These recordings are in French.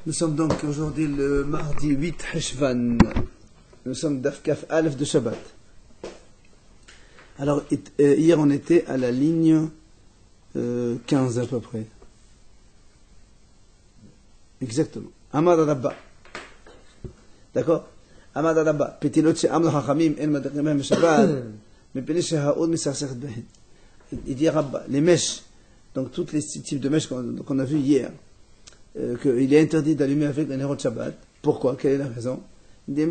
Nous sommes donc aujourd'hui le mardi 8 Heshvan. Nous sommes d'Afkaf Aleph de Shabbat. Alors, hier on était à la ligne 15 à peu près. Exactement. Amad Rabba. D'accord? Amad Rabba. Petilot she'amnu hachamim en madrimem Shabbat. Mepene she'ha'od misasechet behen. Il dit Rabba, les mèches, donc tous les types de mèches qu'on a vus hier, qu'il est interdit d'allumer avec un héros de Shabbat. Pourquoi? Quelle est la raison? Il dit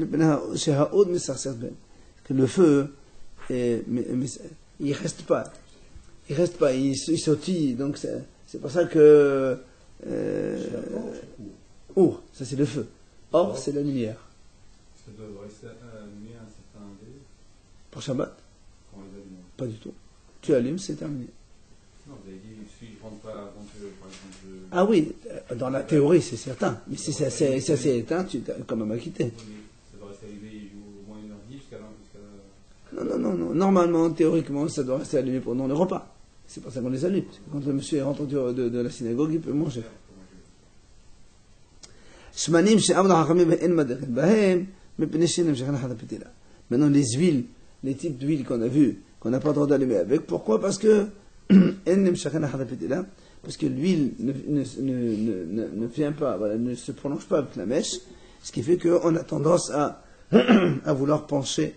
que le feu, il reste pas. Il reste pas, il sautille. Donc c'est pour ça que ça c'est le feu. Or, c'est la lumière. Ça doit rester allumé à un certain délai. Pour Shabbat? Quand on les allume. Pas du tout. Tu allumes, c'est terminé. Non, vous avez dit, si je ne rentre pas avant que, par exemple, Ah oui, dans la théorie, c'est certain. Mais si ça s'est éteint, tu t'as quand même acquitté. ça doit rester allumé au moins 1h10 jusqu'à Non. Normalement, théoriquement, ça doit rester allumé pendant le repas. C'est pour ça qu'on les allume. Quand le monsieur rentre de la synagogue, il peut manger. Maintenant, les huiles, les types d'huiles qu'on a vues, qu'on n'a pas le droit d'allumer avec. Pourquoi? Parce que l'huile ne vient pas, voilà, ne se prolonge pas avec la mèche, ce qui fait qu'on a tendance à vouloir pencher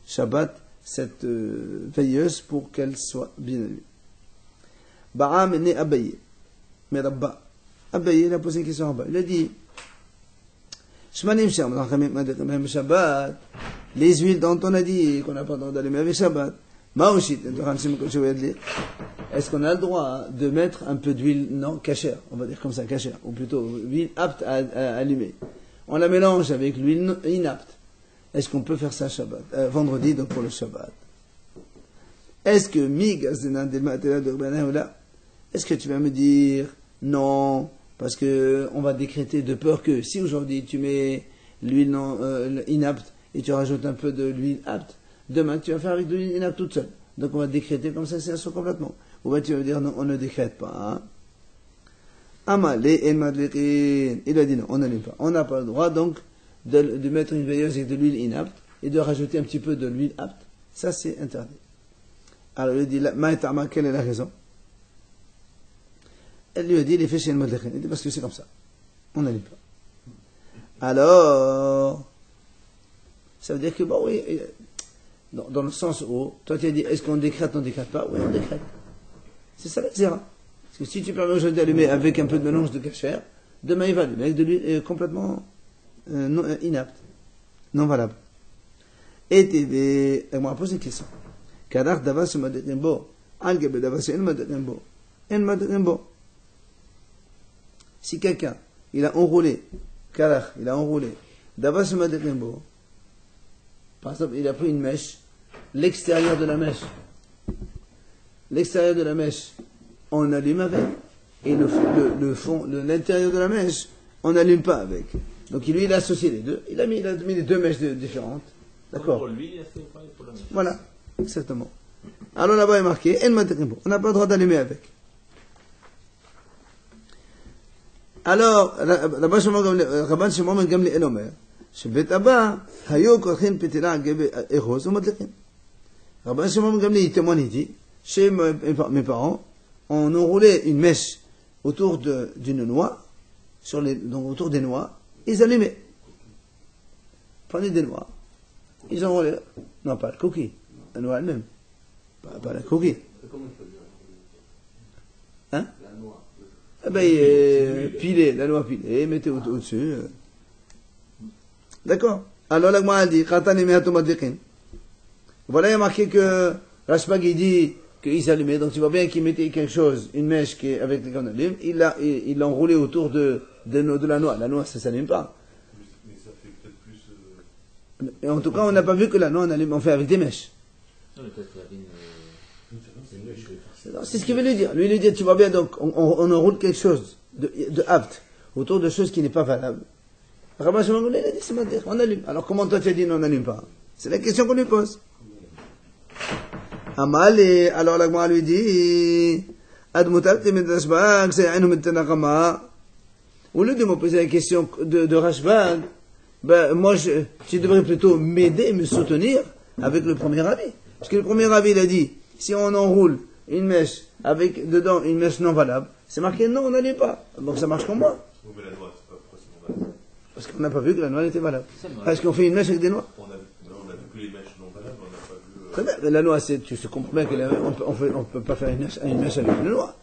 Shabbat, cette veilleuse, pour qu'elle soit bien allumée. Ba'am est né Abaye. Mais Rabba, Abaye, il a posé une question à Rabba. Il a dit, Shabbat, les huiles dont on a dit qu'on n'a pas le droit d'allumer avec Shabbat, est-ce qu'on a le droit de mettre un peu d'huile non cachère, on va dire comme ça, cachère, ou plutôt huile apte à allumer? On la mélange avec l'huile inapte. Est-ce qu'on peut faire ça Shabbat, vendredi, donc pour le Shabbat? Est-ce que est-ce que tu vas me dire non, parce que on va décréter de peur que si aujourd'hui tu mets l'huile non inapte et tu rajoutes un peu de l'huile apte, demain tu vas faire avec de l'huile inapte toute seule. Donc on va décréter comme ça, c'est un saut complètement. Ou bien tu vas me dire non, on ne décrète pas. Amalé et madliqin. Il a dit non, on n'allume pas. On n'a pas le droit donc de mettre une veilleuse avec de l'huile inapte et de rajouter un petit peu de l'huile apte. Ça c'est interdit. Alors il dit Maïtama, quelle est la raison? Elle lui a dit les fêches et le madliqin. Il dit parce que c'est comme ça. On n'allume pas. Alors, ça veut dire que bon oui. Dans le sens où, toi tu as dit, est-ce qu'on décrète, on ne décrète pas? Oui, on décrète. C'est ça la zéra. Parce que si tu permets aujourd'hui d'allumer avec un peu de mélange de cachère, demain il va allumer avec de l'huile complètement inapte, non valable. Et on m'a posé une question. Kadar davas madrimbo, algabe davas en madrimbo. Si quelqu'un, il a enroulé, davas madrimbo, par exemple, il a pris une mèche, l'extérieur de la mèche, on allume avec. Et le fond, l'intérieur de la mèche, on n'allume pas avec. Donc lui, il a associé les deux. Il a mis les deux mèches différentes. D'accord? pour lui, il a fait pareil pour la mèche. Voilà, exactement. Alors là-bas, il est marqué, on n'a pas le droit d'allumer avec. Alors, Rabban Shimon ben Gamliel Omer, שבית הבא, היו כורכים פתילה על גבי אחוז ומדליקים. Rabban Shimon ben Gamliel, il témoigne, il dit, chez mes parents, on enroulait une mèche autour d'une noix, donc autour des noix, ils allumaient. Prenaient des noix, ils enroulaient, non pas la coquille, la noix elle-même, pas la coquille. Hein? La noix. Eh ben, pilez, la noix pilée, mettez au-dessus. D'accord? Alors la Gemara dit, voilà, il y a marqué que Rashbag il dit qu'ils allumaient, donc tu vois bien qu'il mettait quelque chose, une mèche avec laquelle on allume, il l'a enroulé autour de la noix. La noix, ça ne s'allume pas. Mais ça fait peut-être plus. Et en tout cas, on n'a pas vu que la noix, on fait avec des mèches. C'est ce qu'il veut lui dire. Lui, il lui dit, tu vois bien, donc on enroule quelque chose de apte autour de choses qui n'est pas valable. Rabban Shimon ben Gamliel a dit, c'est madère, on allume. Alors comment toi tu as dit non, on n'allume pas? C'est la question qu'on lui pose. Amalé, alors la Gemara lui dit, Admutat Timid Rashbag, c'est un homme de Tanakama. au lieu de me poser la question de Rashbag, ben, moi, tu devrais plutôt m'aider, me soutenir avec le premier avis. Parce que le premier avis, il a dit, si on enroule une mèche avec dedans une mèche non valable, c'est marqué non, on n'allait pas. Donc ça marche comme moi. Oui, mais la noix, c'est pas forcément valable. Parce qu'on n'a pas vu que la noix était valable. Parce qu'on fait une mèche avec des noix. On a vu que les mèches non valables, on n'a pas vu. Très bien, mais la noix, tu se comprends bien qu'on ne peut pas faire une mèche avec une noix.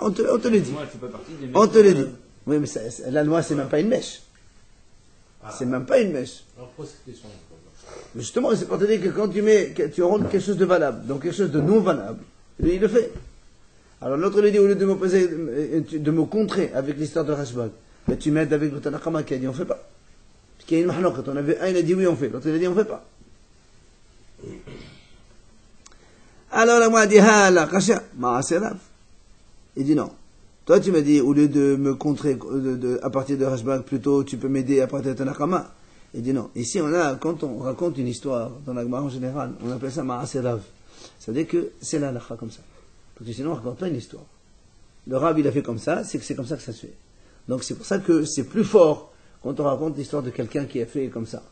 On te le dit. Moi, elle fait pas partie des On te le dit. mèches. Oui, mais la noix, c'est même pas une mèche. C'est même pas une mèche. Alors pourquoi cette question? Mais justement, c'est pour te dire que quand tu enroules quelque chose de valable, donc quelque chose de non valable, lui, il le fait. Alors l'autre lui dit, au lieu de me contrer avec l'histoire de Rashbag, ben, tu m'aides avec le Tanakama qui a dit on fait pas. Parce qu'il y a une mahlokat, on avait un, il a dit oui on fait, l'autre il a dit on fait pas. Alors la moi a dit hala kasha ma'aserav. Il dit non. Toi tu m'as dit au lieu de me contrer à partir de Rashbag, plutôt tu peux m'aider à partir de Tanakama. Il dit non. Ici quand on raconte une histoire dans la Gemara en général, on appelle ça ma'aserav. Ça veut dire que c'est la halakha comme ça. Parce que sinon on ne raconte pas une histoire. Le Rav il a fait comme ça, c'est que c'est comme ça que ça se fait. Donc c'est pour ça que c'est plus fort quand on raconte l'histoire de quelqu'un qui a fait comme ça.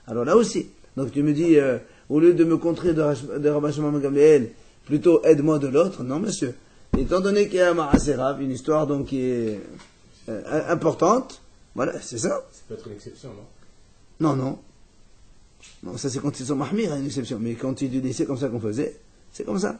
Alors là aussi, donc tu me dis, au lieu de me contrer de Rabbi Shimon Gamliel, plutôt aide-moi de l'autre, non monsieur. Étant donné qu'il y a un Ma'aserav, une histoire donc qui est importante, voilà, c'est ça. Ça peut être une exception, non? Non. Non, ça c'est quand ils sont mahmir, une exception. Mais quand il dit c'est comme ça qu'on faisait, c'est comme ça.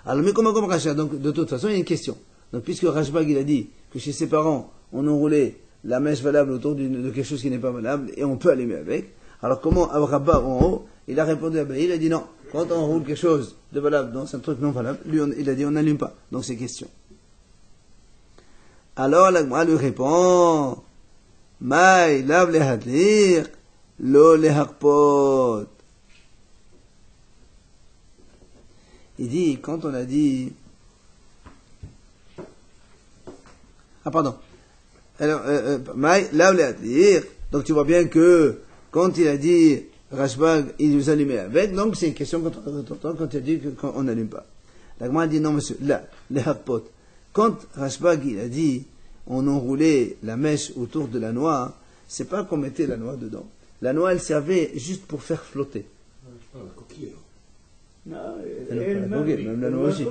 Alors, mais comment comme Racha, donc de toute façon, il y a une question. Donc, puisque Rashbag, il a dit que chez ses parents, on enroulait la mèche valable autour de quelque chose qui n'est pas valable, et on peut allumer avec, alors comment Rabba en haut, il a répondu à Abaye, il a dit non, quand on enroule quelque chose de valable dans un truc non valable, lui, il a dit on n'allume pas. Donc, c'est question. Alors, l'Agma lui répond, Maï, lav le hadlir, lo le hakpot. Il dit, quand on a dit... Ah, pardon. Alors, donc tu vois bien que quand il a dit Rashbag, il nous allumait avec, donc c'est une question quand il a dit qu'on n'allume pas. La Gemara a dit non, monsieur, là, les hakpot. Quand Rashbag, il a dit on enroulait la mèche autour de la noix, c'est pas qu'on mettait la noix dedans. La noix, elle servait juste pour faire flotter. La coquille, alors. Non, Même la noix aussi.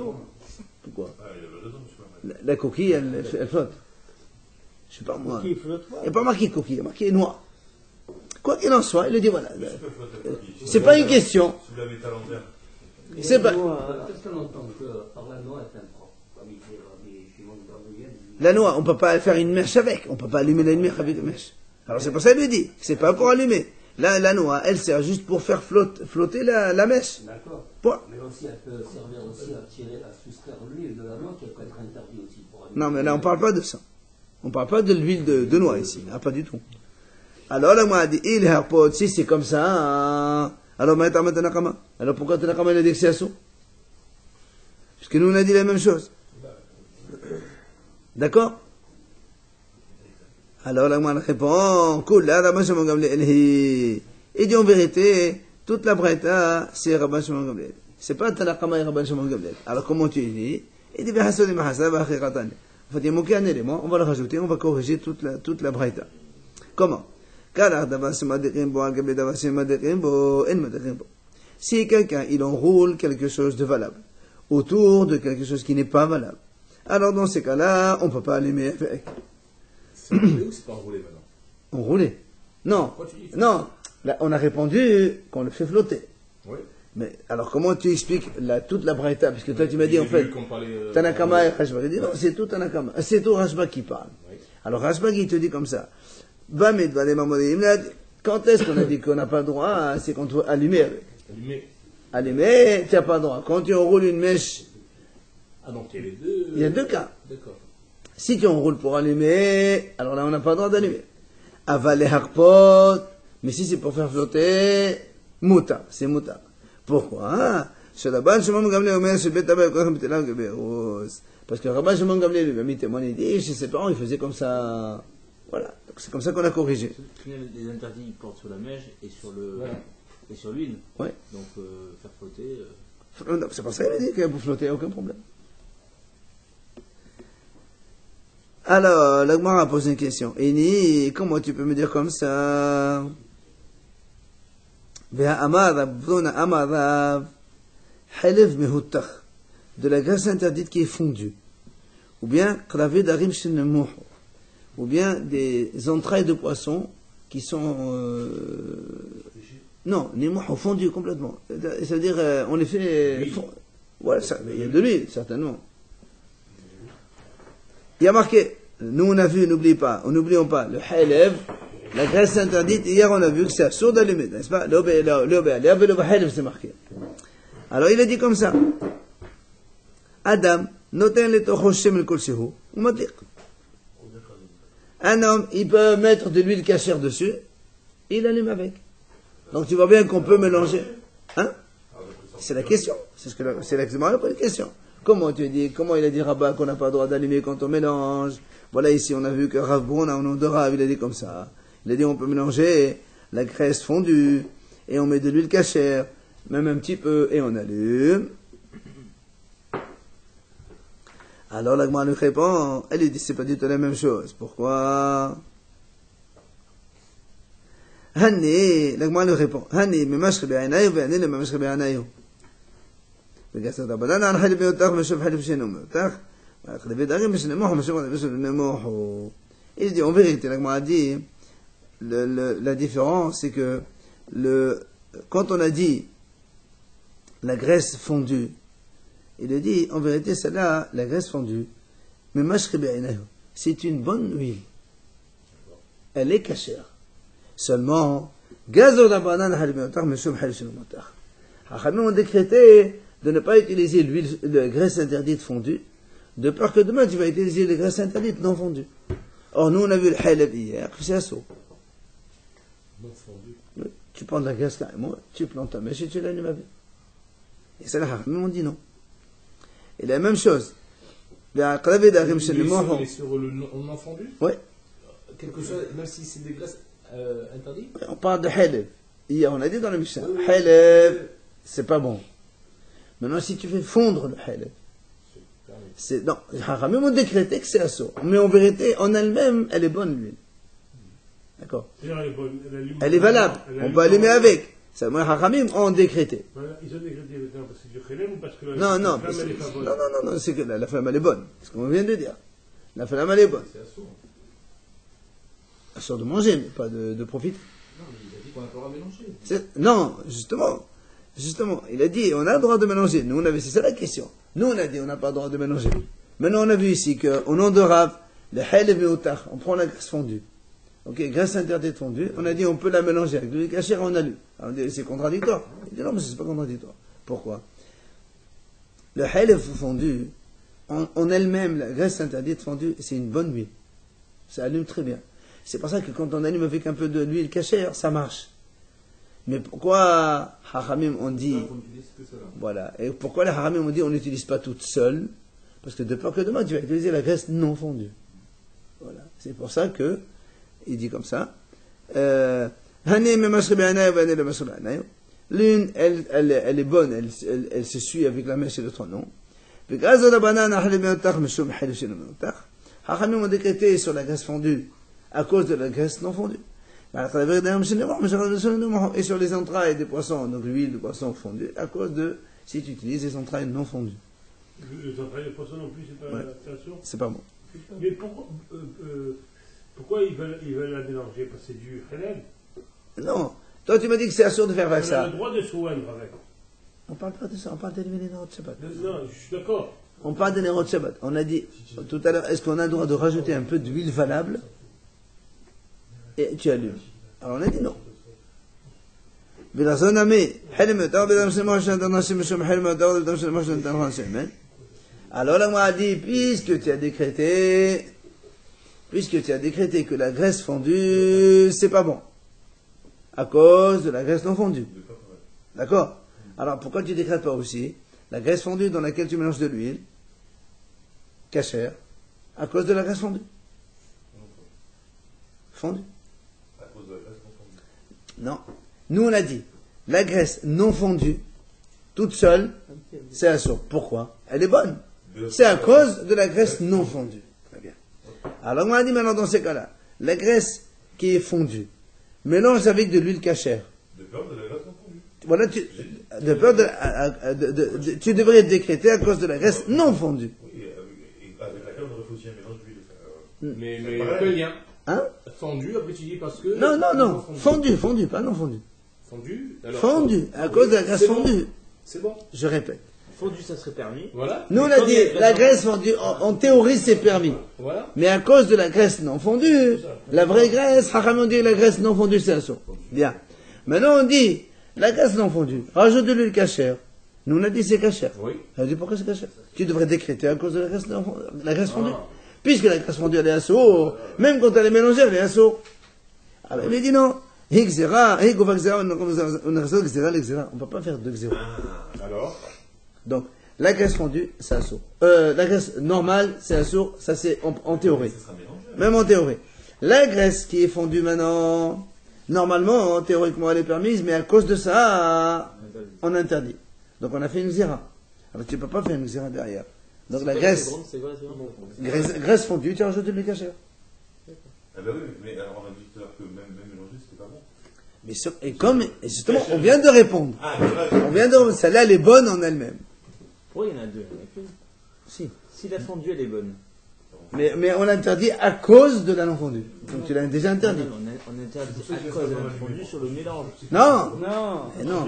Pourquoi Ah, il y avait dedans, monsieur. la coquille, elle flotte. Je sais pas moi. Qui flotte pas. Il n'y a pas marqué coquille, il y a marqué noix. Quoi qu'il en soit, il le dit voilà. Je peux flotter la coquille. C'est pas une question. Si vous l'avez à l'envers. C'est pas. Qu'est-ce qu'on entend que par la noix est impropre? Comme il dit Rabbi Shimon Gamliel, La noix, on ne peut pas faire une mèche avec. On ne peut pas allumer la lumière avec une mèche. Alors c'est pour ça qu'il lui dit. C'est pas pour allumer. Là, la noix, elle sert juste pour faire flotter la mèche. D'accord. Point. Mais aussi, elle peut servir aussi à tirer, à soustraire l'huile de la noix qui peut être interdite aussi pour allumer. Non, mais là, on ne parle pas de ça. On ne parle pas de l'huile de noix ici. Ah, pas du tout. Alors, la moi a dit, il est pas si c'est comme ça, hein. Alors, maintenant, Tanakama. Alors, pourquoi Tanakama il a dit que c'est assaut? Puisque nous, on a dit la même chose. D'accord? Alors, la moi répond, cool, là, Rabbi Shimon Gamliel, il dit en vérité, toute la Braïta, c'est Rabbi Shimon Gamliel. C'est pas Tanakama et Rabbi Shimon Gamliel. Alors, comment tu dis? Il dit, Behasoli Mahasa, Bahachiratan. En fait, il manquait un élément, on va le rajouter, on va corriger toute la Braïta. Comment? Si quelqu'un, il enroule quelque chose de valable autour de quelque chose qui n'est pas valable, alors dans ces cas-là, on ne peut pas allumer avec. C'est enroulé ou c'est pas enroulé maintenant? Enroulé. Non. Pourquoi tu dis ça? Non. Là, on a répondu qu'on le fait flotter. Oui. Mais alors, comment tu expliques toute la Braïta? Parce que toi, tu m'as dit, en fait, Tanakama et Rashbag. Il dit, non, c'est tout Tanakama. C'est tout Rashbag qui parle. Oui. Alors, Rashbag, il te dit comme ça. Quand est-ce qu'on a dit qu'on n'a pas le droit? C'est quand on veut allumer avec. Allumé. Allumer, tu n'as pas le droit. Quand tu enroules une mèche, Ah, donc il y a les deux. il y a deux cas. D'accord. Si tu enroules pour allumer, alors là, on n'a pas le droit d'allumer. Avaler hakpot, mais si c'est pour faire flotter, muta, c'est muta. Pourquoi? Parce que Rabbi Shimon Gamliel lui a mis témoin, il dit, chez ses parents, ils faisaient comme ça. Voilà. Donc c'est comme ça qu'on a corrigé. Les interdits portent sur la mèche et sur Voilà. et sur l'huile. Ouais. Donc faire flotter. C'est pour ça qu'il a dit qu'il y a pour flotter, aucun problème. Alors, l'Agmara a posé une question. Ini, comment tu peux me dire comme ça? De la graisse interdite qui est fondue. Ou bien, ou bien des entrailles de poisson qui sont, non, les mouhou fondus complètement. C'est-à-dire, on les fait, ouais, ça, il y a de l'huile, certainement. Il y a marqué, nous on a vu, n'oublions pas, le haleb, la graisse interdite, hier on a vu que c'est absurde d'allumer, n'est-ce pas? C'est marqué. Alors il a dit comme ça, Adam, noten le tochoshem le kolsehu, ou matir. Un homme, il peut mettre de l'huile cachère dessus, et il allume avec. Donc tu vois bien qu'on peut mélanger. Hein? C'est la question. C'est l'examen pour une question. Comment il a dit Rabat qu'on n'a pas le droit d'allumer quand on mélange? Voilà, ici on a vu que Rav Broun, au nom de Rav, il a dit comme ça. Il a dit on peut mélanger la graisse fondue, et on met de l'huile cachère, même un petit peu, et on allume. Alors l'Agma lui répond, elle lui dit c'est pas du tout la même chose. Pourquoi? Hanni, l'Agma lui répond, Hanni, mais mashri bi'anayu, ve'ani le mashri bi'anayu. بقصة بدل عن حلف يوتاخ مشوف حلف شنو يوتاخ خلف يداري مش نموح مشوف نموح. Il dit en vérité, l'Agma a dit la différence, c'est que quand on a dit la graisse fondue, il a dit en vérité celle-là, la graisse fondue, mais mashri bi'inahu, c'est une bonne huile, elle est cachère. Seulement, gazo d'abanan halif yotar meshum halif shel motar. Hachamim ont décrété de ne pas utiliser l'huile de graisse interdite fondue, de peur que demain tu vas utiliser les graisses interdites non fondues. Or nous on a vu le halab hier, c'est assaut. Non fondu. Tu prends de la graisse carrément, tu plantes ta mèche et tu l'allumes avec. Et ça, les Hachamim ont dit non. Et la même chose. Il est sur le non fondu? Oui. Quelque chose, même si c'est des graisses interdites? On parle de halab. Hier on a dit dans le Mishnah, halab, c'est pas bon. Maintenant si tu fais fondre le halab, non, les Hachamim ont décrété que c'est assaut. Mais en vérité, en elle-même, elle est bonne l'huile. D'accord? Elle est valable. On peut allumer avec. Ça, les Hachamim ont décrété. Ils ont décrété parce que c'est du khelem ou parce que la flamme elle est pas bonne? Non, c'est que la flamme elle est bonne. C'est ce qu'on vient de dire. La flamme elle est bonne. C'est assaut. Assaut de manger, mais pas de profiter. Non, mais il a dit qu'on n'a pas le droit de mélanger. Non, justement, il a dit on a le droit de mélanger. Nous on avait, c'est ça la question. Nous on a dit on n'a pas le droit de mélanger. Maintenant on a vu ici qu'au nom de Rav, le haleb ve'otach, on prend la graisse fondue. Ok, graisse interdite fondue, on a dit on peut la mélanger avec de l'huile cachère, on allume. Alors on dit c'est contradictoire. Il dit non mais c'est pas contradictoire. Pourquoi? Le haleb fondu, en elle-même, la graisse interdite fondue, c'est une bonne huile. Ça allume très bien. C'est pour ça que quand on allume avec un peu de l'huile cachère, ça marche. Mais pourquoi Hachamim ont dit, voilà, et pourquoi les Hachamim ont dit on n'utilise pas toute seule? Parce que de peur que demain tu vas utiliser la graisse non fondue. Voilà, c'est pour ça que il dit comme ça. L'une, elle est bonne, elle se suit avec la mèche et l'autre non. Hachamim ont décrété sur la graisse fondue à cause de la graisse non fondue. Et sur les entrailles des poissons, donc l'huile de poisson fondue, à cause de si tu utilises les entrailles non fondues. Les entrailles de poisson non plus, c'est pas l'attention. C'est pas bon. Mais pourquoi ils veulent la mélanger? Parce que c'est du halal. Non. Toi, tu m'as dit que c'est assuré de faire avec ça. On a le droit de se oindre avec. On parle pas de ça, on parle d'éliminer les Néroth Shabbat. Non, je suis d'accord. On parle des Néroth Shabbat. On a dit tout à l'heure, est-ce qu'on a le droit de rajouter un peu d'huile valable et tu allumes? Alors on a dit non. Alors là, on a dit, puisque tu as décrété que la graisse fondue, c'est pas bon. À cause de la graisse non fondue. D'accord? Alors pourquoi tu décrètes pas aussi la graisse fondue dans laquelle tu mélanges de l'huile cachère, à cause de la graisse fondue? Fondue? À cause de la graisse non fondue. Non. Nous on a dit, la graisse non fondue, toute seule, c'est assaut. Pourquoi? Elle est bonne. C'est à cause de la graisse non fondue. Très bien. Alors on a dit maintenant dans ces cas-là, la graisse qui est fondue, mélange avec de l'huile cachère. De peur de la graisse non fondue. Voilà, tu devrais décréter à cause de la graisse non fondue. Oui, et avec laquelle on aurait fait aussi un mélange d'huile. Mais pareil. quel lien Hein? Fondu, après tu dis parce que. Non, fondu, pas non fondu. Fondu alors, Fondu, à cause de la graisse c'est bon. fondue. C'est bon. Je répète. Fondu, ça serait permis. Voilà. Nous, on Mais a comme dit, il y a de la graisse fondue, en théorie, c'est permis. Voilà. Mais à cause de la graisse non fondue, la vraie graisse, Hacham, on dit la graisse non fondue, c'est un saut. Bien. Maintenant, on dit, la graisse non fondue, rajoute de l'huile cachère. Nous, on a dit c'est cachère. Oui. On a dit pourquoi c'est cachère? Tu devrais décréter à cause de la graisse, la graisse fondue. Puisque la graisse fondue, elle est un saut, même quand elle est mélangée, elle est un saut. Alors, il a dit non. On ne peut pas faire deux xéra. Alors. Donc, la graisse fondue, c'est un saut. La graisse normale, c'est un saut. Ça, c'est en théorie. Ça sera mélangé. Même en théorie. La graisse qui est fondue maintenant, normalement, théoriquement, elle est permise, mais à cause de ça, on interdit. Donc, on a fait une xéra. Alors, tu ne peux pas faire une xéra derrière. Donc, la graisse, graisse fondue, tu rajoutes de l'huile cachère. Ah ben oui, mais alors on a dit tout à l'heure que même mélangé, c'était pas bon. Mais et justement, on vient de répondre. Ah, mais là, On vient de, celle-là, elle est bonne en elle-même. Pourquoi il y en a deux? Il n'y en a qu'une. Si. Si la fondue, elle est bonne. Mais on l'interdit à cause de la non fondue. Donc tu l'as déjà interdit. On interdit à cause de la fondue sur le mélange. Non. Non. Eh non.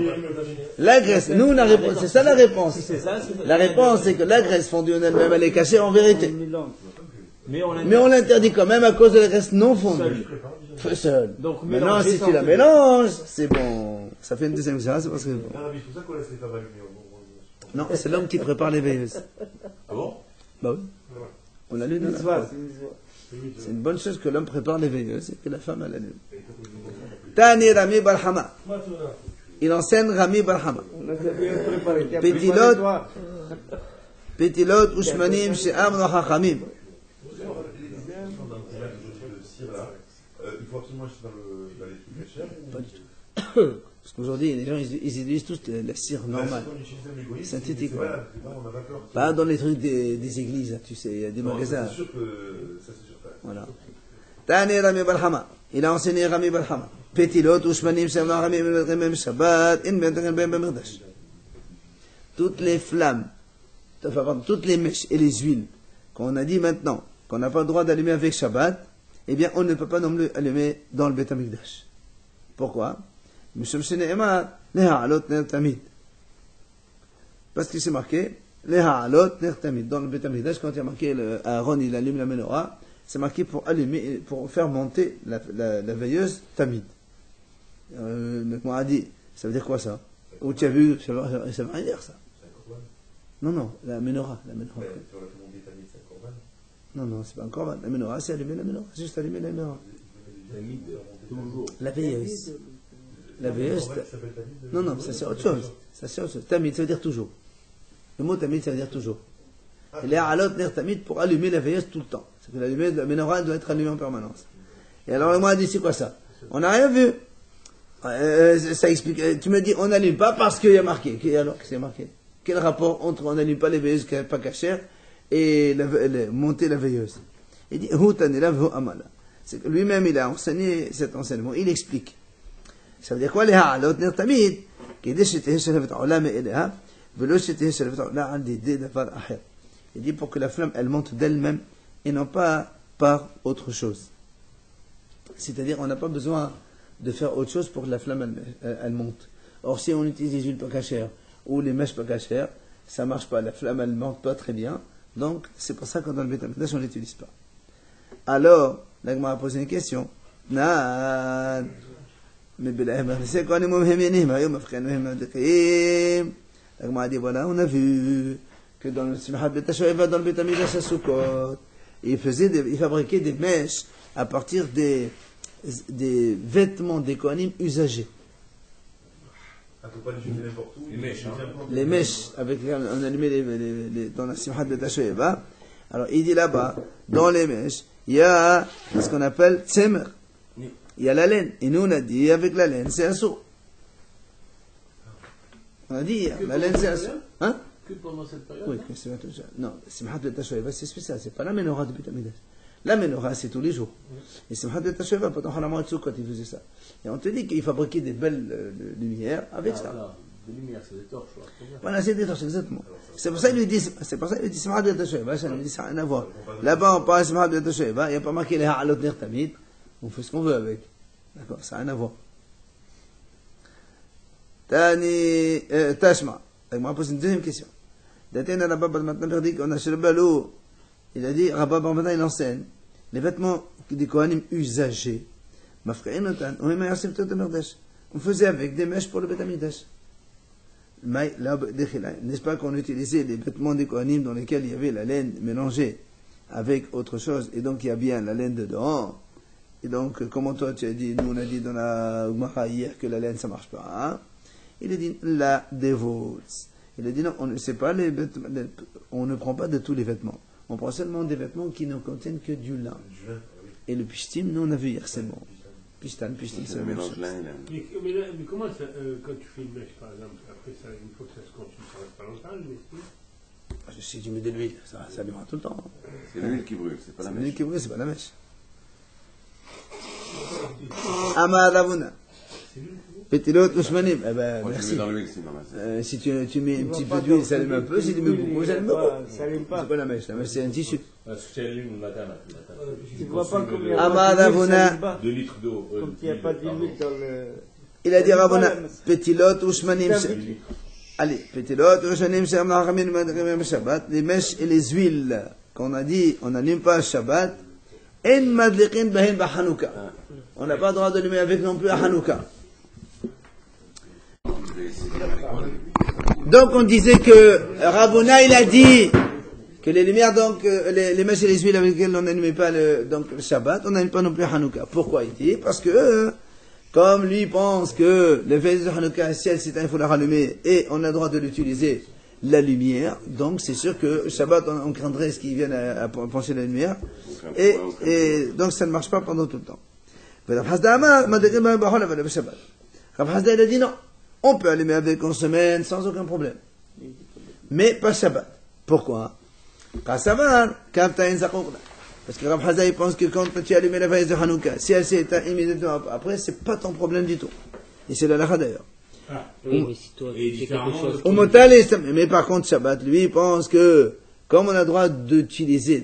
La graisse, nous, la réponse, c'est ça la réponse. Si c'est ça, c'est La réponse, c'est que la graisse fondue en elle-même, elle est cachée en vérité. Mais on Mais on l'interdit quand même à cause de la graisse non fondue. Seul. Donc, Maintenant, mélanger si sans tu la que- mélanges, c'est bon. Ça fait une deuxième xéra, c'est parce que... ah, mais c'est pour ça qu'on laisse les femmes allumées. Non, c'est l'homme qui prépare les veilleuses. Ah bon? Bah oui. On l'allume dans la fois. C'est une bonne chose que l'homme prépare les veilleuses et que la femme elle allume. Tani Rami Barhama. Il enseigne Rami Barhama. Pétilot Ushmanim She'am Nochachamim. Le cire là, il faut absolument acheter dans les trucs cachers. Pas du tout. Parce qu'aujourd'hui, les gens, ils utilisent tous la cire normale. Synthétique, ouais. On n'a pas peur. Pas dans les trucs des églises, hein, tu sais, il y a des magasins. C'est sûr que ça c'est sûr. Voilà. Tani Rami Barhama. Il a enseigné Rami Barhama. Pétilot Ushmanim She'am Nochachamim Shabbat In Bentagel Ben Bemirdash. Toutes les flammes, enfin, pardon, toutes les mèches et les huiles qu'on a dit maintenant qu'on n'a pas le droit d'allumer avec Shabbat, eh bien, on ne peut pas non plus allumer dans le Beth Amikdash. Pourquoi? Parce qu'il s'est marqué dans le Beth Amikdash, quand il y a marqué Aaron, il allume la menorah, c'est marqué pour allumer, pour faire monter la veilleuse tamid. Le a dit, ça veut dire quoi ça? Où tu as vu, ça veut rien dire ça. Non, la menorah. Non, c'est pas un korban. La menorah, c'est allumer la menorah. C'est juste allumer la menorah. La veilleuse. La veilleuse. Non, ça c'est autre chose. Tamid, ça veut dire toujours. Le mot tamid, ça veut dire toujours. Et les alot ner tamid pour allumer la veilleuse tout le temps. C'est que la menorah doit être allumée en permanence. Et alors, le mot a dit, c'est quoi ça? On n'a rien vu. Ça explique. Tu me dis, on n'allume pas parce qu'il y a marqué. Alors, qu'est-ce qu'il y a marqué? Quel rapport entre on n'allume pas les veilleuses qui ne sont pas cachères et monter la veilleuse? Il dit, c'est que lui-même, il a enseigné cet enseignement. Il explique. Ça veut dire quoi? Il dit pour que la flamme, elle monte d'elle-même et non pas par autre chose. C'est-à-dire, on n'a pas besoin de faire autre chose pour que la flamme, elle monte. Or, si on utilise les huiles pas cachères ou les mèches pas cachères, ça marche pas. La flamme, elle monte pas très bien. Donc, c'est pour ça que dans le Beth Amikdash, on ne l'utilise pas. Alors, l'Agma a posé une question. Nan. L'Agma a dit, voilà, on a vu que dans le Simchat Beit HaShoeva, dans le Beit Amikdash à Sukkot, il fabriquait des mèches à partir des vêtements des Kohanim usagés. Faut pas les jeter n'importe où. Les mèches, avec on allumait dans la Simchat Beit HaShoeva. Alors, il dit là-bas, dans les mèches, il y a ce qu'on appelle tsemer. Il y a la laine. Et nous, on a dit, avec la laine, c'est assourd. On a dit, la laine, c'est assourd. Hein? Que pendant cette période? Oui, c'est non, Simchat Beit HaShoeva, c'est spécial. C'est pas la menorah de Beit Amikdash. La menorah, c'est tous les jours. Et Simchat Beit HaShoeva, pendant Halamout Sukkot, il faisait ça. Et on te dit qu'il fabriquait des belles lumières avec ça. Voilà, des lumières, c'est des torches. Voilà, c'est des torches, exactement. C'est pour ça qu'il lui dit Simchat Beit HaShoeva, ça lui dit ça n'a rien à voir. Là-bas, on parle de Simchat Beit HaShoeva, il n'y a pas marqué les Ha'alot Ner Tamid, on fait ce qu'on veut avec. D'accord, ça n'a rien à voir. Tani, Tashma. On va poser une deuxième question. Datena Rabba Barmatna dit qu'on a chez le Balou. Il a dit, Rabba Barmatna, il enseigne les vêtements des Kohanim usagés. On faisait avec des mèches pour le Beth Amikdash. N'est-ce pas qu'on utilisait les vêtements des Kohanim dans lesquels il y avait la laine mélangée avec autre chose, et donc il y a bien la laine dedans. Et donc, comment toi tu as dit, nous on a dit dans la Gemara hier que la laine ça marche pas, hein? Il a dit, la dévote. Il a dit, non, on ne sait pas les vêtements, on ne prend pas de tous les vêtements. On prend seulement des vêtements qui ne contiennent que du lin. Et le pishtim, nous on a vu hier, c'est bon. Pistan, c'est le mélange lin et lin. Mais comment ça, quand tu fais une mèche par exemple, après ça, une fois que ça se consume, ça reste pas longtemps, mais si tu mets de l'huile, ça durera tout le temps. C'est l'huile qui brûle, c'est pas la mèche. L'huile qui brûle, c'est pas la mèche. Amar Ravuna. Pétilot Ousmanim. Eh ben, merci. Si tu mets un petit peu d'huile, ça allume un peu. Si tu mets beaucoup, ça allume pas. C'est pas la mèche. La mèche, c'est un tissu. Tu vois pas combien Amar Ravuna. 2 litres d'eau. Comme il n'y a pas d'huile dans le... Il a dit Ravuna. Pétilot Ousmanim. Allez, Pétilot Ousmanim, c'est Amar Shabbat. Les mèches et les huiles qu'on a dit, on n'allume pas Shabbat. En madliqin bahin ba Hanouka. On n'a pas le droit d'allumer avec non plus à Hanouka. Donc on disait que Ravuna il a dit que les lumières, donc les mèches et les huiles avec lesquelles on n'allumait pas le Shabbat, on n'allume pas non plus à Hanouka. Pourquoi il dit? Parce que comme lui pense que le veille de Hanouka, ciel c'est un, il faut la rallumer et on a le droit de l'utiliser la lumière, donc c'est sûr que Shabbat on craindrait ce qui vienne à pencher la lumière et donc ça ne marche pas pendant tout le temps. Rav Hasda il a dit non, on peut allumer avec en semaine sans aucun problème, mais pas Shabbat. Pourquoi? Parce que Rav Hasda il pense que quand tu allumes la veille de Hanouka, si elle s'est éteinte immédiatement après, c'est pas ton problème du tout, et c'est la halakha d'ailleurs. Oui, mais si toi, tu fais quelque chose. Mais par contre, Shabbat, lui, il pense que, comme on a le droit d'utiliser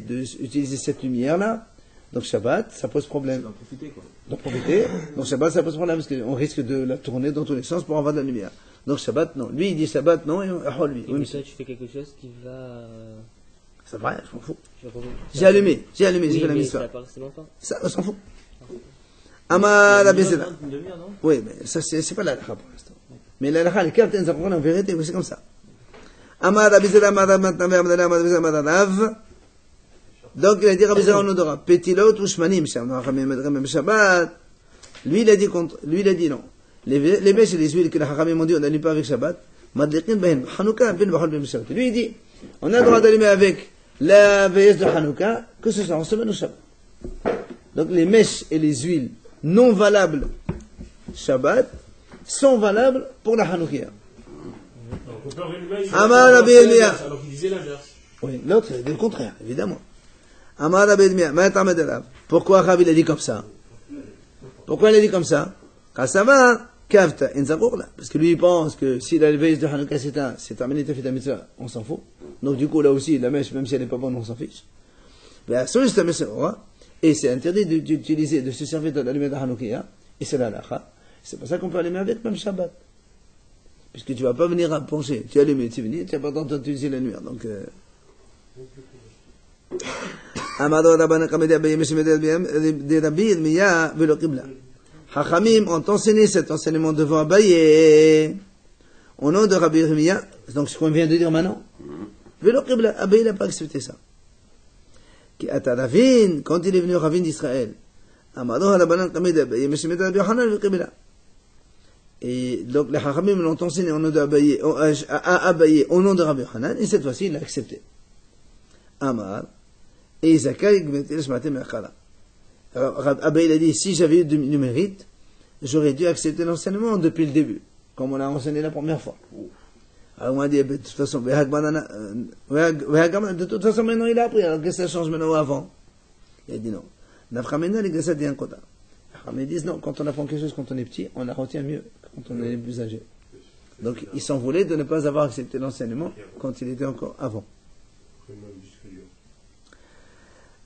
cette lumière-là, donc Shabbat, ça pose problème. D'en profiter, quoi. D'en profiter. Donc Shabbat, ça pose problème, parce qu'on risque de la tourner dans tous les sens pour avoir de la lumière. Donc Shabbat, non. Lui, il dit Shabbat, non, et lui. Et mais toi, tu fais quelque chose qui va... Ça va, je m'en fous. J'ai allumé, j'ai fait la mise. Ça, on s'en fout. Amar la Bézéda. Oui, mais ça, c'est pas la halakha pour l'instant. Mais la halakha, les cartes, en vérité, c'est comme ça. Amar la Bézéda, donc il a dit Rabbi Zera en odora. Pétilot ou shmanim, Shabbat. Lui, il a dit non. Les mèches et les huiles que les Hachamim ont dit, on n'allume pas avec Shabbat. Madliqin bahin, Hanouka, bin bahol bin Shabbat. Lui, il dit, on a le droit d'allumer avec la veilleuse de Hanouka, que ce soit en semaine ou Shabbat. Donc les mèches et les huiles non valables Shabbat sont valables pour la Hanoukia. Amar Rabbi Elia. Alors qu'il disait l'inverse. Oui, l'autre, c'est le contraire, évidemment. Amar Rabbi Elia. Pourquoi Rabbi il a dit comme ça? Pourquoi il a dit comme ça? Kasama, kavta, inzakourla. Parce que lui, il pense que si la veille de Hanouka c'est terminé, t'as fait ta mitzvah, on s'en fout. Donc du coup, là aussi, la mèche, même si elle n'est pas bonne, on s'en fiche. Mais sur cette mèche, et c'est interdit d'utiliser, de se servir de la lumière de Hanoukia, et c'est la halakha. C'est pour ça qu'on peut allumer avec même Shabbat. Puisque tu ne vas pas venir à pencher. Tu allumes, tu viens, tu n'as pas le temps d'utiliser la lumière. Donc, Hachamim ont enseigné cet enseignement devant Abaye, au nom de Rabbi Yirmiyah, donc ce qu'on vient de dire maintenant. Velo Qibla, Abaye n'a pas accepté ça. Quand il est venu Ravin d'Israël, et donc les Hachamim l'ont enseigné au nom d'Abaye, à Abaye au nom de Rabbi Hanan, et cette fois-ci il l'a accepté. Amar, et Zakai, Abaye a dit, si j'avais eu du mérite, j'aurais dû accepter l'enseignement depuis le début, comme on l'a enseigné la première fois. Alors on a dit, de toute façon, maintenant il a appris, alors qu'est-ce que ça change maintenant ou avant? Il a dit non. Naframena les gasa di ankoda. Ils disent non, quand on apprend quelque chose quand on est petit, on la retient mieux que quand on est plus âgé. Donc ils s'en voulaient de ne pas avoir accepté l'enseignement quand il était encore avant.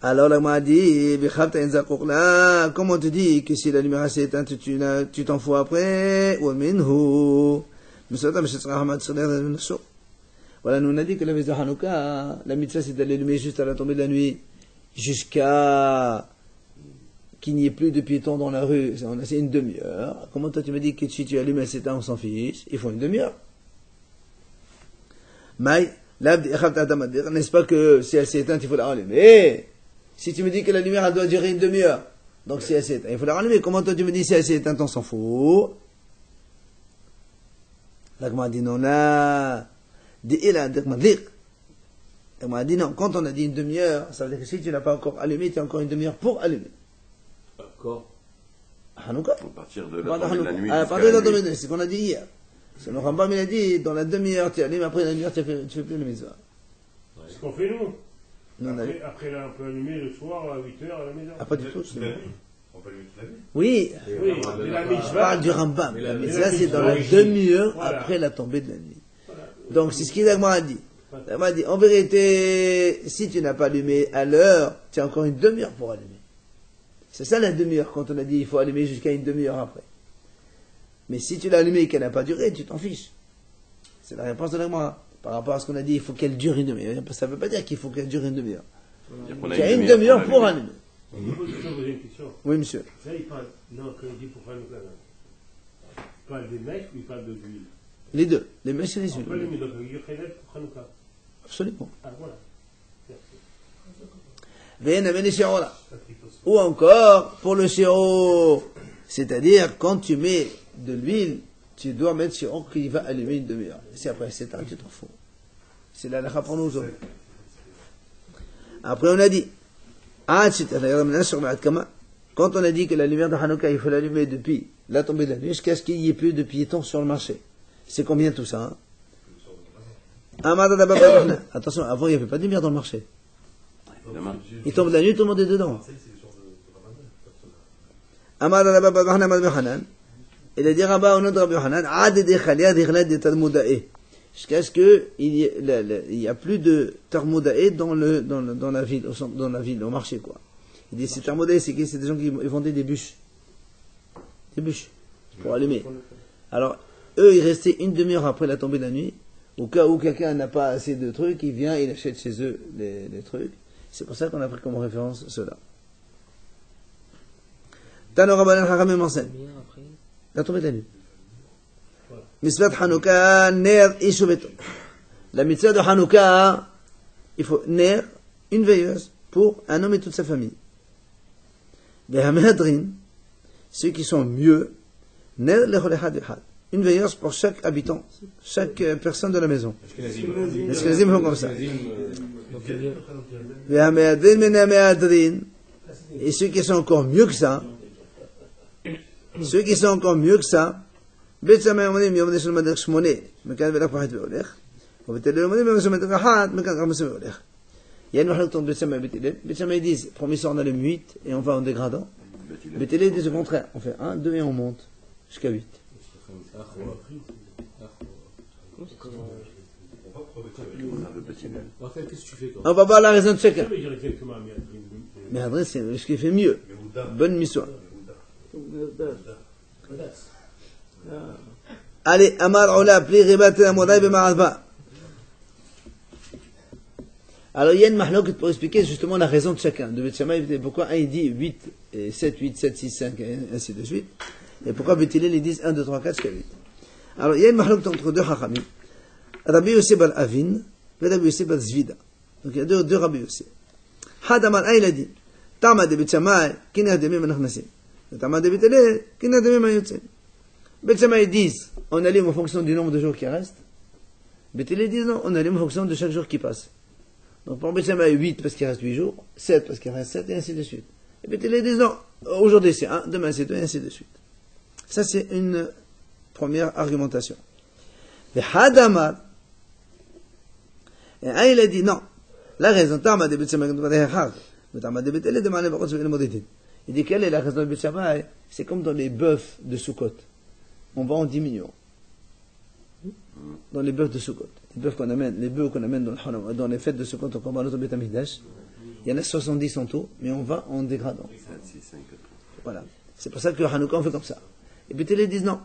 Alors la m'a dit, comment on te dit que si la lumière s'est éteinte, tu t'en fous après? Voilà, nous on a dit que la messe de Hanouka, la mitzvah c'est d'aller allumer juste à la tombée de la nuit, jusqu'à qu'il n'y ait plus de piétons dans la rue. On a fait une demi-heure. Comment toi tu m'as dit que si tu allumes elle s'éteint, on s'en fiche? Il faut une demi-heure. Mais, n'est-ce pas que si elle s'est éteinte, il faut la rallumer? Si tu me dis que la lumière, elle doit durer une demi-heure, donc si elle s'est éteinte, il faut la rallumer. Comment toi tu me dis si elle s'est éteinte, on s'en fout? L'agma dit non, là, l'agma dit non. Quand on a dit une demi-heure, ça veut dire que si tu n'as pas encore allumé, tu as encore une demi-heure pour allumer. D'accord. Hanouka? À partir de la tombée de la nuit. À partir de la tombée de la nuit, c'est ce qu'on a dit hier. C'est le Rambam, il a dit, dans la demi-heure, tu allumes, après la demi-heure, tu fais plus le mitzvah. C'est ce qu'on fait nous. Non, Après, là, on peut allumer le soir à 8h à la maison. Ah, pas du tout. On peut allumer toute la nuit. Oui, Oui, mais la je mitzvah. parle du Rambam. La mitzvah, c'est dans mitzvah, la oui. demi-heure Voilà. après la tombée de la nuit. Voilà. Donc, c'est ce qu'il a dit. Il m'a dit, en vérité, si tu n'as pas allumé à l'heure, tu as encore une demi-heure pour allumer. C'est ça la demi-heure, quand on a dit il faut allumer jusqu'à une demi-heure après. Mais si tu l'as allumé et qu'elle n'a pas duré, tu t'en fiches. C'est la réponse de l'Agmara. Par rapport à ce qu'on a dit, il faut qu'elle dure une demi-heure. Ça ne veut pas dire qu'il faut qu'elle dure une demi-heure. Tu as une demi-heure pour allumer. Je peux poser une question. Oui, monsieur. Ça, il parle. Non, quand il dit pour Hanouka, là. Il parle des mèches ou il parle de l'huile? Les deux. Les mèches et les On peut huiles. allumer donc un Yochelet pour Hanouka. Absolument. Ah, voilà. Merci. Ou encore, pour le sirop, c'est-à-dire, quand tu mets de l'huile, tu dois mettre sirop qui va allumer une demi-heure. Si après c'est tard, tu t'en fous. C'est la lacha pour nous aujourd'hui. Après, on a dit, quand on a dit que la lumière de Hanouka, il faut l'allumer depuis la tombée de la nuit, jusqu'à ce qu'il n'y ait plus de piétons sur le marché. C'est combien tout ça, hein? Attention, avant, il n'y avait pas de lumière dans le marché. Il tombe la nuit, tout le monde est dedans. Amar Rabba Bahna Hanan. Il a dit Rabba au nom de Rabbi Hanan, jusqu'à ce qu'il n'y a plus de Tarmudae dans la ville, au marché, quoi. Il dit, ces Tarmudae, c'est des gens qui vendaient des bûches. Des bûches. Pour allumer. Alors, eux, ils restaient une demi-heure après la tombée de la nuit. Au cas où quelqu'un n'a pas assez de trucs, il vient, il achète chez eux les trucs. C'est pour ça qu'on a pris comme référence cela. Tano Rabbanan Haramim enseigne. La tombée de la nuit. Mitzvah Hanouka, Ner Ishubeto. La mitzvah de Hanouka, il faut Ner, une veilleuse, pour un homme et toute sa famille. Les Hamehadrin, ceux qui sont mieux, Ner Lecholechad Echad. Une veilleuse pour chaque habitant, chaque personne de la maison. Les Ashkenazim font comme ça. Et ceux qui sont encore mieux que ça, il y a une halakha entre Beth Shammai et Beth Hillel. Beth Shammai disent, premier soir on allume 8 et on va en dégradant. Beth Hillel disent au contraire, on fait 1, 2 et on monte jusqu'à 8. On va voir la raison de chacun. Mais Adrien, c'est ce qui fait mieux. Bonne mission. Allez, Amar Ola, appelé Ribat Amodaï Bema'adba. Alors il y a une mahlouk pour expliquer justement la raison de chacun. De Beth Shammai, pourquoi un il dit 8, et 7, 8, 7, 6, 5, et ainsi de suite. Et pourquoi Beth Hillel ils disent 1, 2, 3, 4 jusqu'à 8. Alors il y a une mahlouk entre deux chachamim. Rabbi Yosef bar Avin et Rabbi Yosef bar Zvida. Donc il y a deux Rabbi Yosef. Had Amar il a dit Tama de Beth Shammai kiner demim anachnasim. Tama de Beth Hillel kiner demim ayotzim. Beth Shammai disent on allume en fonction du nombre de jours qui restent. Beth Hillel disent non, on allume en fonction de chaque jour qui passe. Donc pour Beth Shammai 8 parce qu'il reste 8 jours, 7 parce qu'il reste 7 et ainsi de suite. Et Beth Hillel disent non, aujourd'hui c'est 1, demain c'est 2 et ainsi de suite. Ça c'est une première argumentation. Et Hadamar, et il a dit non. La raison, Il dit quelle est la raison de Bet Shammai? C'est comme dans les bœufs de Sukkot. On va en diminuant. Dans les bœufs de Sukkot. Les bœufs qu'on amène dans les fêtes de Sukkot au Korbanot au Bet Hamikdash. Il y en a 70 en tout, mais on va en dégradant. Voilà. C'est pour ça que Hanouka on fait comme ça. Et puis les disent non.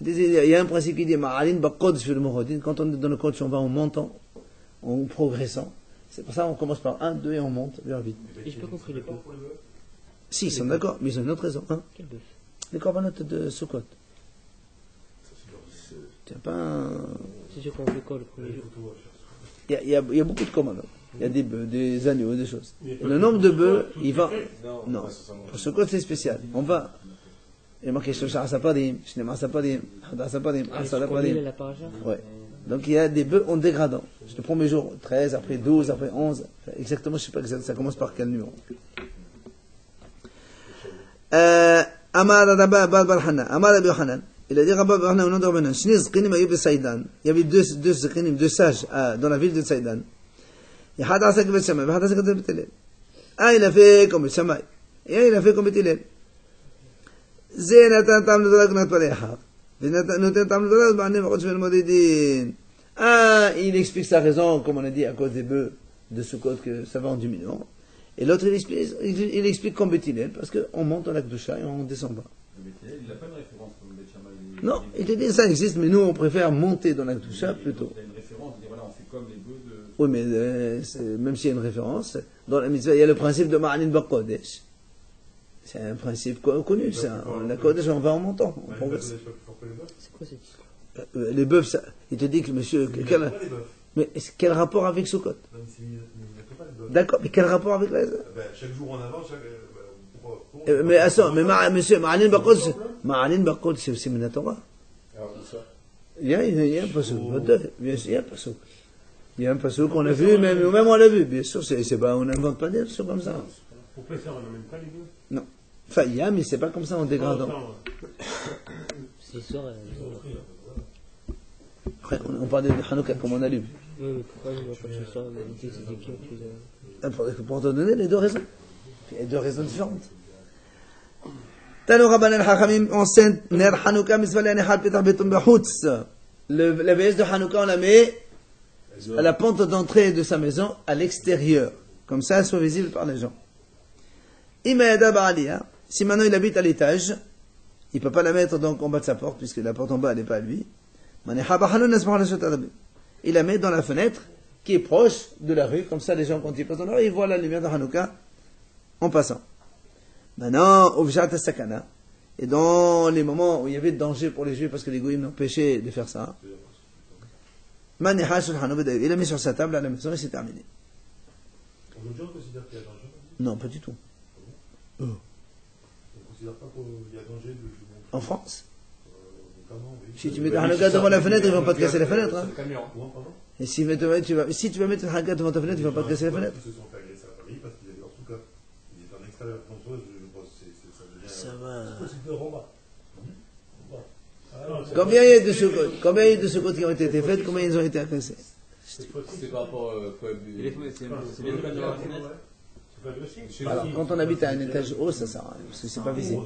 Il y a un principe qui dit Ma'alin baqod sur le Mohodin. Quand on est dans le Kodesh, on va en montant, en progressant. C'est pour ça qu'on commence par 1, 2 et on monte vers vite. Et j'ai pas compris les bœufs. Si, ils sont d'accord, mais ils ont une autre raison. Hein. Quel bœuf? Les corbanotes de Sukkot. Tu n'as pas un... Si j'ai compris quoi le premier jour? Il y a beaucoup de corbanotes. Il y a des bœufs, des agneaux, des choses. Et le nombre de bœufs, il va... Non, pour Sukkot c'est spécial. On va... Il y a marqué Shloshah Sapadim, Shnema Sapadim, Hada Sapadim, Asada Sapadim. Ouais. Donc il y a des bœufs en dégradant. C'est le premier jour, 13, après 12, après 11. Exactement, je ne sais pas exactement, ça commence par quel numéro. Amar Rabba Barhana, Amar Rabbi Yochanan. Il a dit Rabba Barhana au nom de Rabbi Yochanan. Shni Zkinim Ayub de Saïdan. Il y avait deux Zkinim, deux sages dans la ville de Saïdan. Il a fait comme Bet Shammai, il a fait comme Bet Hillel. Il a fait comme Bet Shammai. Et il a fait comme Bet Hillel. זה נתן טעם לדולה כנת פרחת, ונותן טעם לדולה בעניין בחוד שבין מודדים. Il explique sa raison, comme on a dit, à cause des bœufs de Sukkot, que ça va en diminuant. Et l'autre, il explique comme Bet Hillel, parce qu'on monte dans la Kedusha et on descend pas. Bet Hillel, il n'a pas une référence comme Bet Shammai. Non, il te dit ça existe, mais nous, on préfère monter dans la Kedusha plutôt. Il y a une référence, il dit voilà, on fait comme les bœufs de... Oui, mais même s'il y a une référence, dans la mitzvah, il y a le principe de Ma'anin Bakodesh. C'est un principe connu, ça. La Kodesh, on va en montant. On progresse. C'est quoi cette histoire? Les bœufs, ça, il te dit que monsieur. Mais quel rapport avec Sukkot? D'accord, mais quel rapport avec la. Chaque jour en avant, mais attends, mais monsieur, Ma'anin Bakod, c'est aussi Minatora. Il y a un passouk. Il y a un passouk. Il y a un passouk qu'on a vu, même on l'a vu. Bien sûr, on n'invente pas des choses comme ça. Pour faire ça, on n'amène pas les bœufs? Non. Enfin, il y a, mais c'est pas comme ça en dégradant. C'est l'histoire. Après, on parle de Hanouka comme on a lu. Oui, mais pourquoi je ne vois pas cette histoire? C'était qui Pour te donner les deux raisons. Il y a deux raisons différentes. Tano Rabban al-Hachamim enseigne Ner Hanouka Mitzvah Le'anechal Petach Beton Bechutz. La veilleuse de Hanouka, on la met à la pente d'entrée de sa maison, à l'extérieur. Comme ça, elle soit visible par les gens. Imayada Ba'aliyah. Si maintenant il habite à l'étage, il ne peut pas la mettre donc en bas de sa porte, puisque la porte en bas, elle n'est pas à lui. Il la met dans la fenêtre, qui est proche de la rue, comme ça les gens, quand ils passent dans la rue, ils voient la lumière de Hanouka en passant. Maintenant, Objat Sakana, et dans les moments où il y avait de danger pour les Juifs, parce que les Goïms empêchaient de faire ça, il a mis sur sa table à la maison et c'est terminé. Aujourd'hui, on considère qu'il y a danger? Non, pas du tout. On ne considère pas qu'il y a danger de... En France? Notamment, oui. Si tu mets un Hanouka devant la fenêtre, ils ne vont pas te casser la fenêtre. Hein. Camion. Et si tu vas mettre un Hanouka devant ta fenêtre, ils ne vont pas te casser la fenêtre. Ils se sont fait agresser à Paris parce qu'ils avaient leur souka. Ils étaient en extérieur. Donc, je pense que ça devient... Ça va. C'est de Roma. Combien il y a de Sukkot qui ont été faites, combien ils ont été agressés? C'est par rapport quoi? C'est les fenêtres de la fenêtre. Alors, quand on habite à un étage haut, ça sert à rien, parce que c'est pas visible.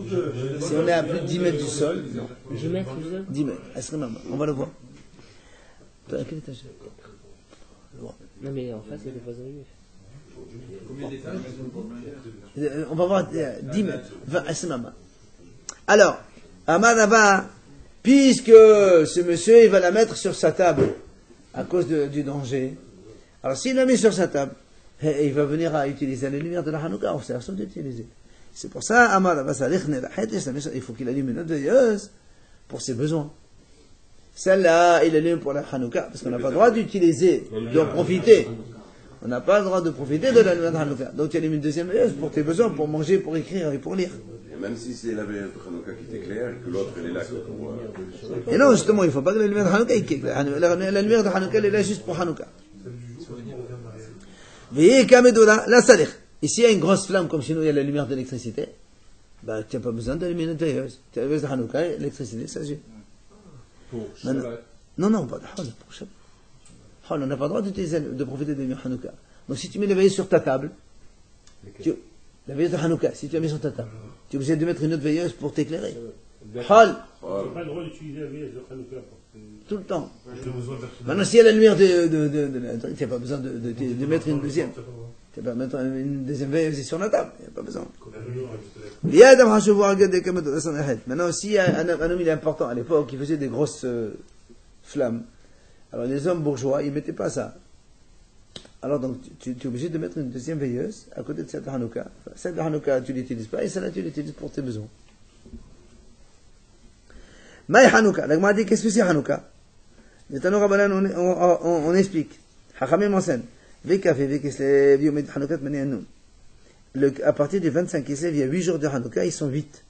Si on est à plus de 10 mètres du sol, non. 10 mètres du sol? 10 mètres, on va le voir. Toi, à quel étage? Non, mais en face, il y a des voisins juifs. Combien d'étages? On va voir 10 mètres, 20, alors, Amadava, puisque ce monsieur, il va la mettre sur sa table, à cause du danger, alors s'il la met sur sa table, il va venir à utiliser la lumière de la Hanouka, c'est la chose d'utiliser. C'est pour ça, il faut qu'il allume une autre veilleuse pour ses besoins. Celle-là, il allume pour la Hanouka, parce qu'on n'a pas le droit d'utiliser, d'en profiter. On n'a pas le droit de profiter de la lumière de Hanouka. Donc tu allumes une deuxième veilleuse pour tes besoins, pour manger, pour écrire et pour lire. Et même si c'est la veilleuse de Hanouka qui t'éclaire et que l'autre elle est là pour... Et non, justement, il ne faut pas que la lumière de Hanouka éclaire. La lumière de Hanouka, elle est là juste pour Hanouka. La salih. Ici, il y a une grosse flamme, comme chez nous, il y a la lumière d'électricité. Bah, tu n'as pas besoin d'allumer une veilleuse. Tu as la veilleuse de Hanouka, l'électricité, ça suffit. Pour Shabbat. Non, pas de Hol, pour Shabbat. On n'a pas le droit de profiter des lumières Hanouka. Donc, si tu mets les veilleuses sur ta table, La veilleuse de Hanouka, si tu as mis sur ta table, tu es obligé de mettre une autre veilleuse pour t'éclairer. Hal, Tu n'as pas le droit d'utiliser la veilleuse de Hanouka pour tout le temps. J'ai besoin personnel. Maintenant, si il y a la lumière tu n'as pas besoin de mettre une deuxième. Tu n'as pas mettre une deuxième veilleuse sur la table. Il n'y a pas besoin. Maintenant, si un homme il est important à l'époque, il faisait des grosses flammes. Alors les hommes bourgeois, ils ne mettaient pas ça. Alors donc, tu es obligé de mettre une deuxième veilleuse à côté de cette Hanouka. Cette Hanouka, tu ne l'utilises pas, et celle-là, tu l'utilises pour tes besoins. Maï Hanouka. La Gemara dit, qu'est-ce que c'est Hanouka? Les Tanour Rabbanan, on explique. Hachamim enseigne. À partir du 25 Kislev, il y a 8 jours de Hanouka, ils sont 8.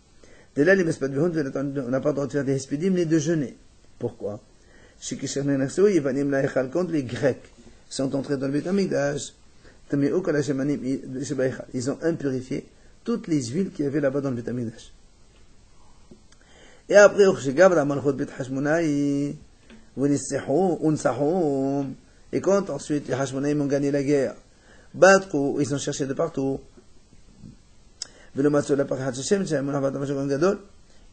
De là, les Mespad Behund, on n'a pas le droit de faire des Hespédim ni de jeûner. Pourquoi? Chez Kishernen Akso, Yevanim Laïchal, contre les Grecs sont entrés dans le Beth Amikdash. Ils ont impurifié toutes les huiles qu'il y avait là-bas dans le Beth Amikdash. Et après, et quand ensuite les Hashmonaïm ont gagné la guerre, ils ont cherché de partout. Ils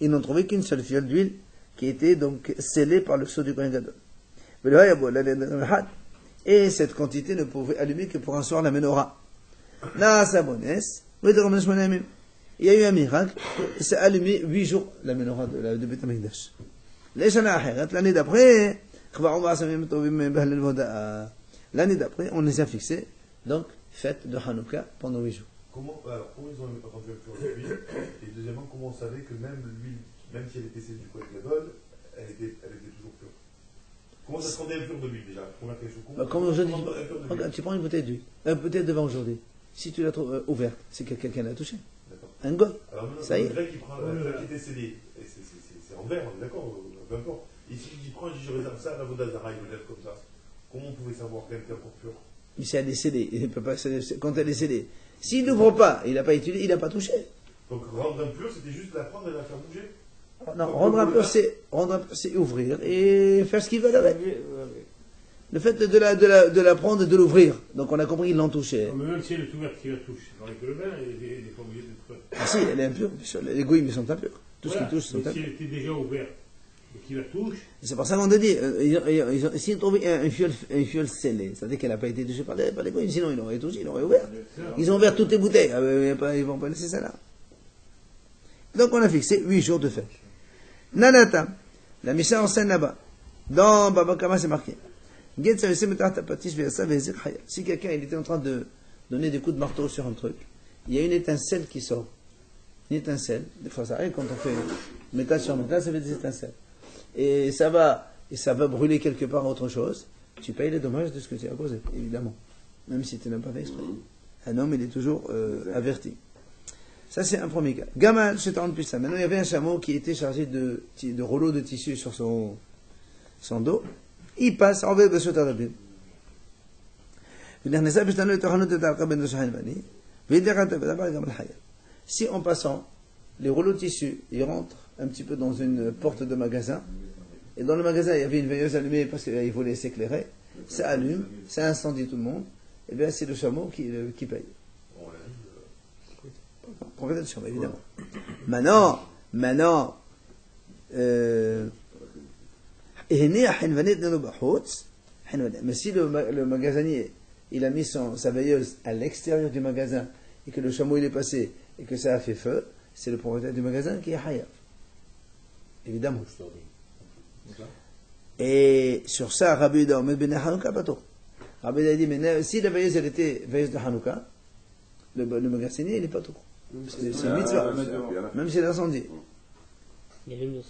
n'ont trouvé qu'une seule fiole d'huile qui était donc scellée par le sceau du Kohen Gadol. Et cette quantité ne pouvait allumer que pour un soir la menorah. Il y a eu un miracle, et ça a allumé 8 jours la menorah de Beth Amikdash. L'année d'après, on les a fixés, donc fête de Hanouka pendant 8 jours. Comment ils ont entendu un l'huile? Et deuxièmement, comment on savait que même l'huile, même si elle était celle du Kohen Gadol, elle était toujours pure? Comment ça se rendait impure de l'huile déjà? Comme aujourd'hui, tu prends une bouteille d'huile, bouteille de vin aujourd'hui. Si tu la trouves ouverte, c'est que quelqu'un l'a touchée. Un goy. Ça y est. Le grec qui prend la qui était scellée, c'est en verre, on est d'accord, peu importe. Ici, il prend, je réserve ça à la Vodazara, il me lève comme ça. Comment on pouvait savoir qu'elle était encore pure? Mais si elle est scellée, il ne peut pas, quand elle est scellée. S'il n'ouvre pas, il n'a pas utilisé, il n'a pas touché. Donc rendre impure, c'était juste la prendre et la faire bouger? Non, rendre impure, c'est ouvrir et faire ce qu'ils veulent avec. Le fait de la prendre et de l'ouvrir. Donc on a compris qu'ils l'ont touché. Mais même si elle est ouverte, qui la touche, c'est vrai que le vin, il n'est pas obligé d'être. Ah si, elle est impure. Les goïms sont impurs. Tout ce qui touche sont impurs. Si elle était déjà ouverte et qu'il la touche. C'est pour ça qu'on a dit, s'ils ont trouvé une fiole scellée, c'est-à-dire qu'elle n'a pas été touchée par les goïms, sinon ils l'auraient touché, ils l'auraient ouvert. Ils ont ouvert toutes les bouteilles, ils ne vont pas laisser ça là. Donc on a fixé 8 jours de fête. Nanata, la Mishnah enseigne là-bas. Dans Baba Kama c'est marqué. Si quelqu'un il était en train de donner des coups de marteau sur un truc, il y a une étincelle qui sort. Une étincelle, des fois ça arrive quand on fait métal sur métal, ça fait des étincelles. Et ça va brûler quelque part autre chose, tu payes les dommages de ce que tu as causé, évidemment. Même si tu n'as pas fait exprès. Un homme, il est toujours averti. Ça, c'est un premier cas. Gamal, c'est en plus ça. Maintenant, il y avait un chameau qui était chargé de rouleaux de tissu sur son dos. Il passe en de ce tarabin. Si en passant, les rouleaux de tissu, ils rentrent un petit peu dans une porte de magasin, et dans le magasin, il y avait une veilleuse allumée parce qu'il voulait s'éclairer, ça allume, ça incendie tout le monde, et bien c'est le chameau qui paye. Propriétaire du chameau, évidemment. Maintenant, mais si le magasinier il a mis sa veilleuse à l'extérieur du magasin et que le chameau il est passé et que ça a fait feu, c'est le propriétaire du magasin qui est hayav. Évidemment. Et sur ça, Rabbi Yehuda Omed ben Hanouka pas tout. Rabbi Yehuda dit, mais si la veilleuse elle était veilleuse de Hanouka, le magasinier il n'est pas tout. C'est une mitzvah. Même si c'est l'incendie.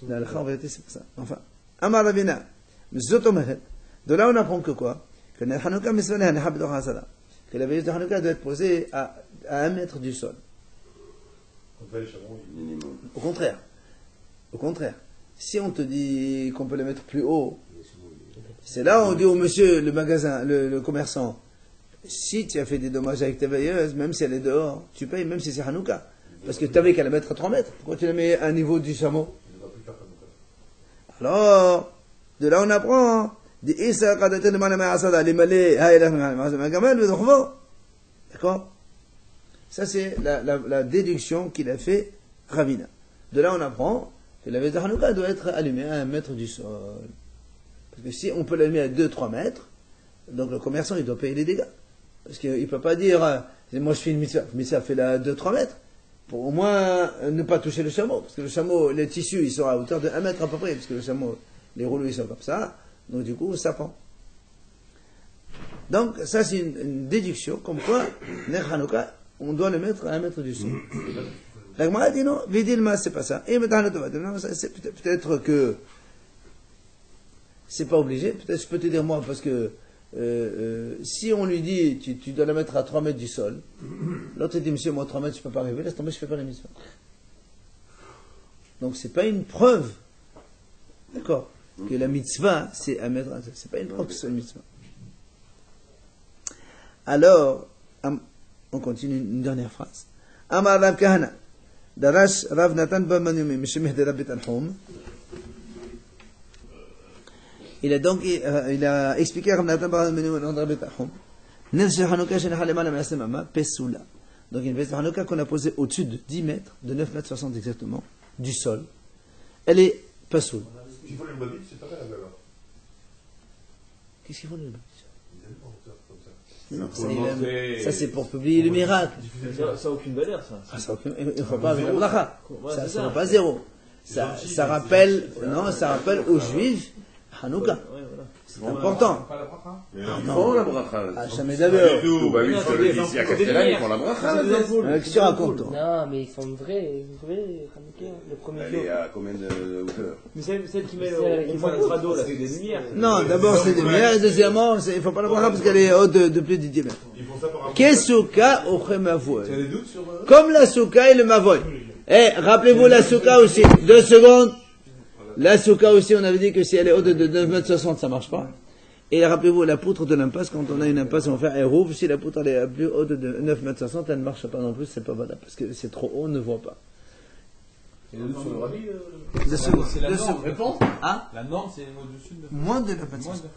La halakha en vérité c'est pas ça. Enfin. Amar Rabina, de là on apprend que quoi? Que la veilleuse de Hanouka doit être posée à 1 mètre du sol. Au contraire, si on te dit qu'on peut la mettre plus haut, c'est là où on dit au monsieur, le magasin, le commerçant, si tu as fait des dommages avec ta veilleuse, même si elle est dehors, tu payes même si c'est Hanouka. Parce que tu avais qu'à la mettre à 3 mètres. Pourquoi tu la mets à un niveau du chameau? Alors, de là on apprend, d'accord? Ça, c'est la déduction qu'il a fait Ravina. De là, on apprend que la Veda Hanouka doit être allumée à 1 mètre du sol. Parce que si on peut l'allumer à 2-3 mètres, donc le commerçant, il doit payer les dégâts. Parce qu'il ne peut pas dire, moi je fais une mitzvah fait à 2-3 mètres. Pour au moins ne pas toucher le chameau. Parce que le chameau, le tissu, il sera à hauteur de 1 mètre à peu près. Parce que le chameau, les rouleaux, ils sont comme ça. Donc du coup, ça pend. Donc, ça, c'est une déduction, comme quoi, Ner Hanouka, on doit le mettre à 1 mètre du sol. La Gemara dit non, Vidilma, c'est pas ça. Et maintenant, c'est peut-être que c'est pas obligé. Peut-être je peux te dire moi, parce que si on lui dit, tu dois la mettre à 3 mètres du sol, l'autre dit, monsieur, moi 3 mètres, je peux pas arriver, laisse tomber, je fais pas la mitzvah. Donc, c'est pas une preuve, d'accord, que la mitzvah, c'est 1 mètre, c'est pas une preuve que c'est une mitzvah. Alors, on continue une dernière phrase. Amar Rav Kahana, Darash Rav Natan Bamanumi, Mishemeh de Rabbi Tanhum. Il a expliqué à Rav Natan Bamanumi de Rabbi Tanhum. Nirche Hanouka Shenachalema la Measemama, Pesula. Donc, une veste Hanouka qu'on a posée au-dessus de 10 mètres, de 9 mètres 60 exactement, du sol. Elle est Pesoul. S'il faut les babines, c'est pas grave alors. Qu'est-ce qu'il faut le Non, ça c'est pour publier le miracle. Ça n'a aucune valeur, ça. Il ne faut pas avec la bracha. Ça ne sera pas zéro. Ça rappelle aux Juifs Hanouka. C'est important. Mais ils font la bracha. Jamais d'abord. Bah oui, je te le dis ici à Castellane, ils font la bracha. Qu'est-ce que tu racontes, toi? Non, mais ils font une vraie Hanouka, le premier Elle jour. est à combien de hauteur? Mais celle qui met au point de radeau, là, c'est des lumières. Non, d'abord c'est des lumières, et deuxièmement, il ne faut pas la bracha parce qu'elle est haute de plus de 10 mètres. Ils font ça par rapport Kesuka au mavoy. Tu as des doutes sur. Comme la souka et le mavoy. Rappelez-vous la souka aussi. 2 secondes. La souka aussi, on avait dit que si elle est haute de 9 mètres 60, ça marche pas. Et rappelez-vous, la poutre de l'impasse, quand on a une impasse, on va faire un rouvre. Si la poutre elle est plus haute de 9 mètres 60, elle ne marche pas non plus, c'est pas valable. Parce que c'est trop haut, on ne voit pas. Il y a des doutes sur le rabbi. 2 secondes. C'est la 2 norme. secondes. Réponse. Hein? La norme, c'est au-dessus de. Moins de 9 mètres 60.